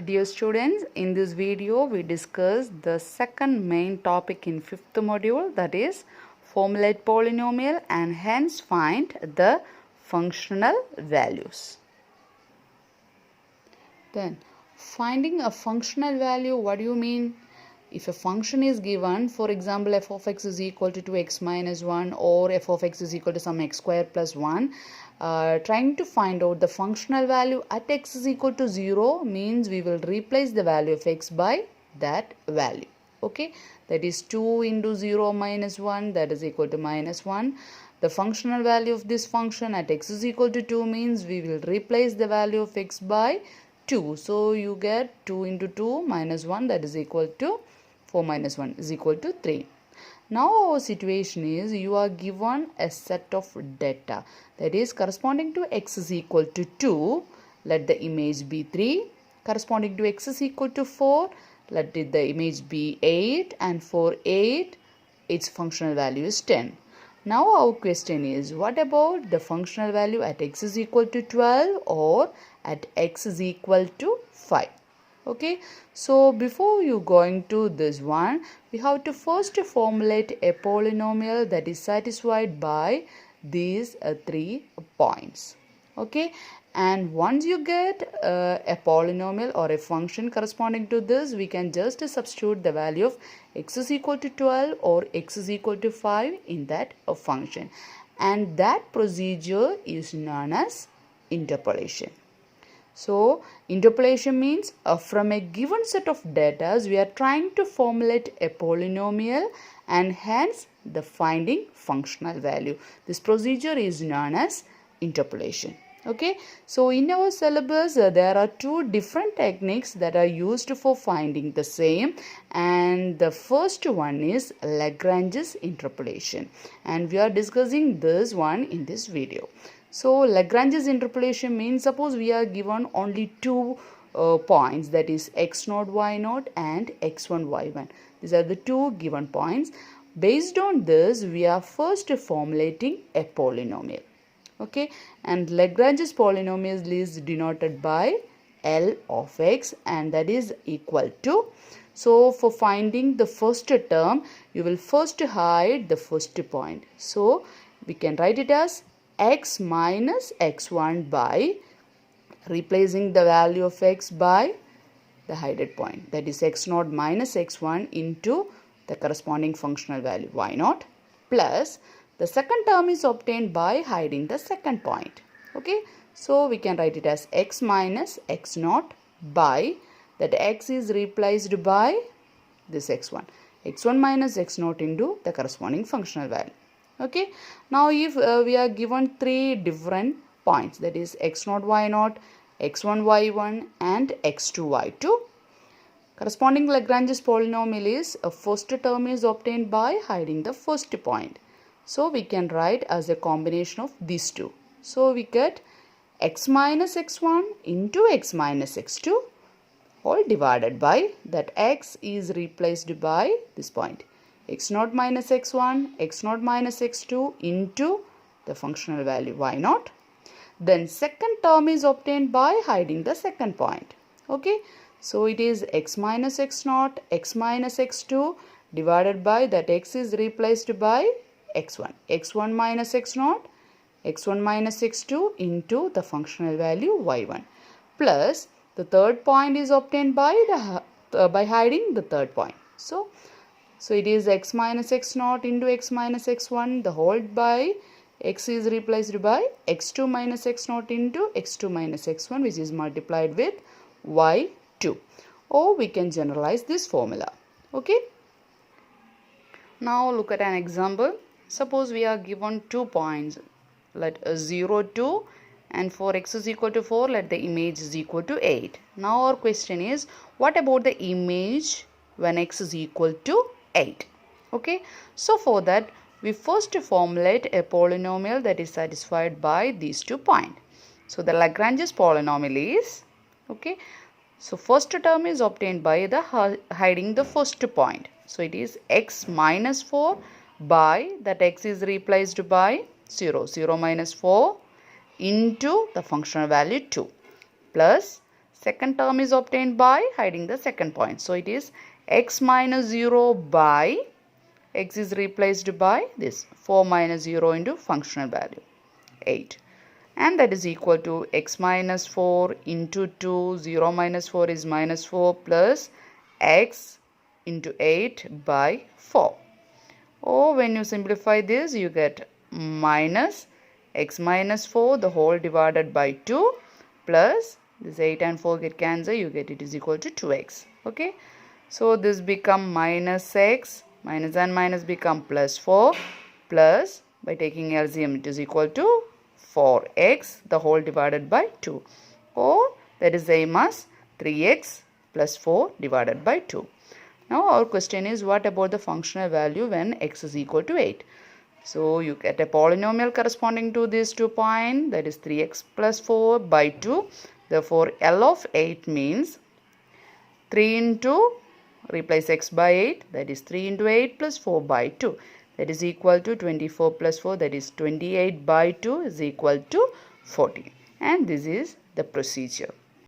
Dear students, in this video we discuss the second main topic in fifth module, that is formulate polynomial and hence find the functional values. Then finding a functional value, what do you mean? If a function is given, for example f of x is equal to 2x minus 1 or f of x is equal to some x square plus 1, trying to find out the functional value at x is equal to 0 means we will replace the value of x by that value. Okay, that is 2 into 0 minus 1, that is equal to minus 1. The functional value of this function at x is equal to 2 means we will replace the value of x by 2. So you get 2 into 2 minus 1, that is equal to 4 minus 1 is equal to 3. Now our situation is you are given a set of data, that is corresponding to x is equal to 2, let the image be 3, corresponding to x is equal to 4, let the image be 8, and for 8 its functional value is 10. Now our question is, what about the functional value at x is equal to 12 or at x is equal to 5? Okay, so before you going to this one, we have to first formulate a polynomial that is satisfied by these 3 points. Okay, and once you get a polynomial or a function corresponding to this, we can just substitute the value of x is equal to 12 or x is equal to 5 in that function, and that procedure is known as interpolation. So interpolation means from a given set of data we are trying to formulate a polynomial and hence the finding functional value. This procedure is known as interpolation. Okay, so in our syllabus there are 2 different techniques that are used for finding the same, and the first one is Lagrange's interpolation, and we are discussing this one in this video. So Lagrange's interpolation means, suppose we are given only 2 points, that is x0 y0 and x1 y1. These are the 2 given points. Based on this we are first formulating a polynomial. Okay, and Lagrange's polynomial is denoted by L of x, and that is equal to, so for finding the first term you will first hide the first point. So we can write it as x minus x1 by replacing the value of x by the hidden point, that is x0 minus x1 into the corresponding functional value y0, plus the second term is obtained by hiding the second point. Okay, so we can write it as x minus x0 by that x is replaced by this x1 minus x0 into the corresponding functional value. Okay, now if we are given 3 different points, that is x0 y0, x1 y1 and x2 y2, corresponding Lagrange's polynomial is a first term is obtained by hiding the first point. So we can write as a combination of these 2. So we get x minus x1 into x minus x2 all divided by that x is replaced by this point, x0 minus x1, x0 minus x2 into the functional value y0. Then second term is obtained by hiding the second point. Okay, so it is x minus x0, x minus x2 divided by that x is replaced by x1 minus x0, x1 minus x2 into the functional value y1, plus the third point is obtained by by hiding the third point. So it is x minus x0 into x minus x1 the whole by x is replaced by x2 minus x0 into x2 minus x1, which is multiplied with y2. Or we can generalize this formula. Okay, now look at an example. Suppose we are given 2 points, let 0 2, and for x is equal to 4 let the image is equal to 8. Now our question is, what about the image when x is equal to 8? Okay, so for that we first formulate a polynomial that is satisfied by these 2 points. So the Lagrange's polynomial is, okay, so first term is obtained by the hiding the first point. So it is x minus 4 by that x is replaced by 0 minus 4 into the functional value 2, plus Second term is obtained by hiding the second point. So it is x minus 0 by, x is replaced by this 4 minus 0 into functional value 8. And that is equal to x minus 4 into 2, 0 minus 4 is minus 4 plus x into 8 by 4. Or when you simplify this, you get minus x minus 4 the whole divided by 2 plus this 8 and 4 get cancelled, you get it is equal to 2x. Okay, so this become minus x, minus and minus become plus 4 plus, by taking LCM, it is equal to 4x the whole divided by 2, or that is same as 3x plus 4 divided by 2. Now our question is, what about the functional value when x is equal to 8? So you get a polynomial corresponding to these 2 points, that is 3x plus 4 by 2. Therefore L of 8 means 3 into, replace x by 8, that is 3 into 8 plus 4 by 2. That is equal to 24 plus 4, that is 28 by 2 is equal to 40. And this is the procedure.